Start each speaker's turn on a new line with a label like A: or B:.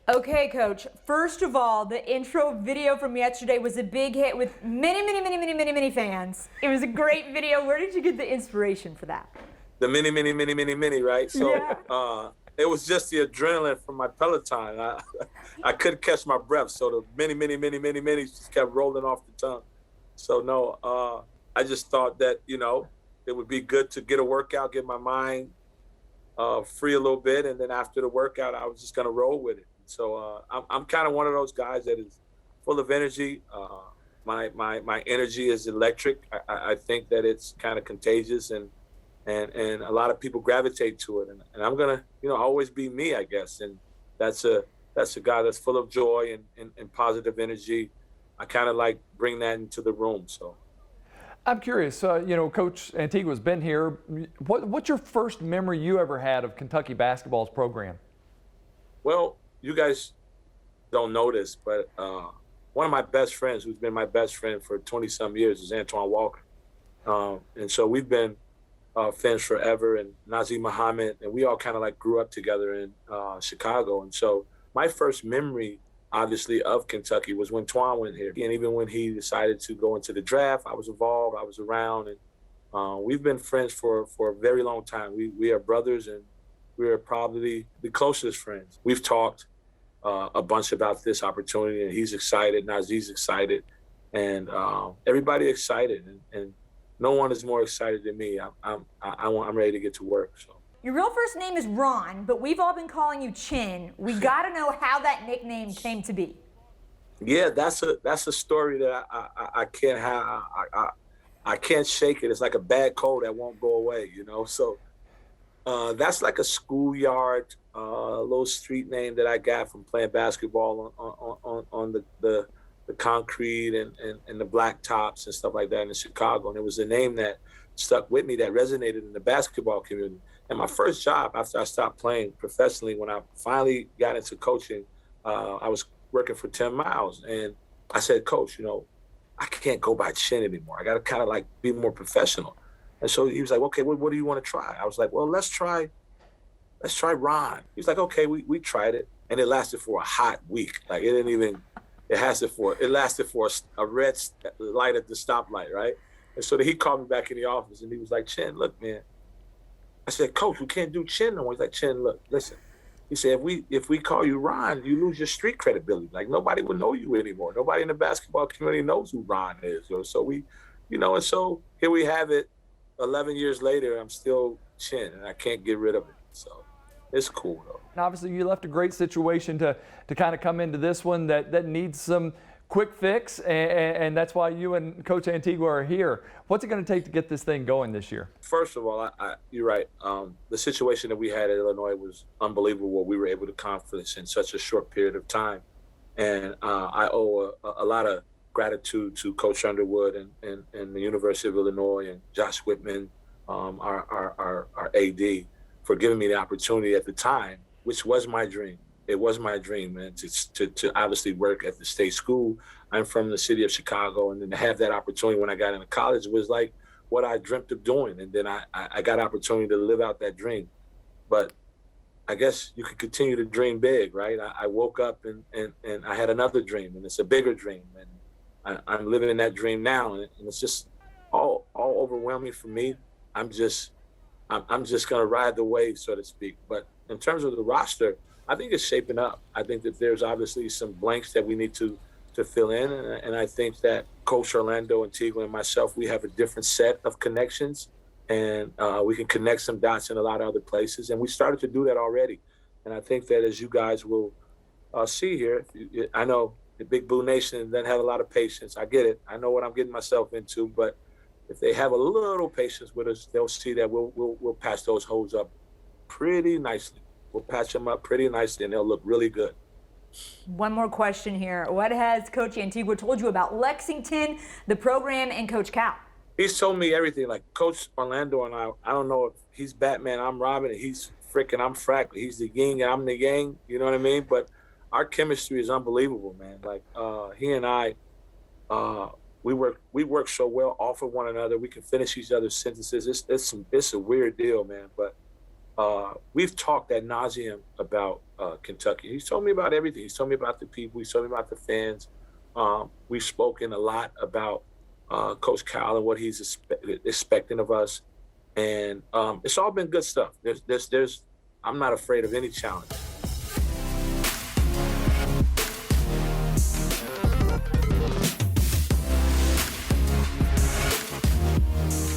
A: Okay, Coach. First of all, the intro video from yesterday was a big hit with many fans. It was a great video. Where did you get the inspiration for that?
B: The mini, right? So
A: Yeah.
B: it was just the adrenaline from my Peloton. I couldn't catch my breath, so the many just kept rolling off the tongue. So no, I just thought that it would be good to get a workout, get my mind free a little bit, and then after the workout, I was just gonna roll with it. So I'm kind of one of those guys that is full of energy. My energy is electric. I think that it's kind of contagious, and a lot of people gravitate to it. And I'm gonna always be me, I guess. And that's a guy that's full of joy and positive energy. I kind of like bring that into the room. So.
C: I'm curious, Coach Antigua's been here. What's your first memory you ever had of Kentucky basketball's program?
B: Well, you guys don't know this, but one of my best friends, who's been my best friend for 20-some years, is Antoine Walker. And so we've been friends forever, and Nazir Muhammad, and we all kind of like grew up together in Chicago. And so my first memory, obviously, of Kentucky was when Twan went here. And even when he decided to go into the draft, I was involved, I was around, and we've been friends for a very long time. We are brothers, and we are probably the closest friends. We've talked a bunch about this opportunity, and he's excited, Nazir's excited, and everybody excited, and no one is more excited than me. I'm ready to get to work. So.
A: Your real first name is Ron, but we've all been calling you Chin. We got to know how that nickname came to be.
B: Yeah, that's a story that I can't have. I can't shake it. It's like a bad cold that won't go away, So that's like a schoolyard, little street name that I got from playing basketball on the concrete and the black tops and stuff like that in Chicago. And it was a name that stuck with me, that resonated in the basketball community. And my first job after I stopped playing professionally, when I finally got into coaching, I was working for Tim Miles. And I said, Coach, I can't go by Chin anymore. I got to kind of like be more professional. And so he was like, okay, what do you want to try? I was like, well, let's try Ron. He was like, okay, we tried it. And it lasted for a hot week. Like it lasted for a red light at the stoplight, right? And so then he called me back in the office and he was like, Chin, look, man. I said, Coach, we can't do Chin no more. He's like, Chin, look, listen. He said, if we call you Ron, you lose your street credibility. Like nobody will know you anymore. Nobody in the basketball community knows who Ron is. So and so here we have it. 11 years later, I'm still Chin, and I can't get rid of it. So it's cool, though.
C: And obviously, you left a great situation to kind of come into this one that needs some quick fix, and that's why you and Coach Antigua are here. What's it going to take to get this thing going this year?
B: First of all, you're right. The situation that we had at Illinois was unbelievable. What we were able to accomplish in such a short period of time, and I owe a lot of gratitude to Coach Underwood and the University of Illinois and Josh Whitman, our AD, for giving me the opportunity at the time, which was my dream. It was my dream, man, to obviously work at the state school. I'm from the city of Chicago, and then to have that opportunity when I got into college was like what I dreamt of doing. And then I got opportunity to live out that dream. But I guess you could continue to dream big, right? I woke up and I had another dream, and it's a bigger dream. And I'm living in that dream now, and it's just all overwhelming for me. I'm just gonna ride the wave, so to speak. But in terms of the roster, I think it's shaping up. I think that there's obviously some blanks that we need to fill in, and I think that Coach Orlando, Antigua, and myself, we have a different set of connections, and we can connect some dots in a lot of other places, and we started to do that already. And I think that as you guys will see here, I know the Big Blue Nation doesn't have a lot of patience. I get it. I know what I'm getting myself into, but if they have a little patience with us, they'll see that we'll patch those holes up pretty nicely. We'll patch them up pretty nicely, and they'll look really good.
A: One more question here. What has Coach Antigua told you about Lexington, the program, and Coach Cal?
B: He's told me everything. Like Coach Orlando and I don't know if he's Batman, I'm Robin, and he's frickin', I'm Frack. He's the yin and I'm the yang, you know what I mean? But our chemistry is unbelievable, man. Like he and I, we work so well off of one another. We can finish each other's sentences. It's a weird deal, man. But we've talked ad nauseum about Kentucky. He's told me about everything. He's told me about the people. He's told me about the fans. We've spoken a lot about Coach Cal and what he's expecting of us, and it's all been good stuff. I'm not afraid of any challenge.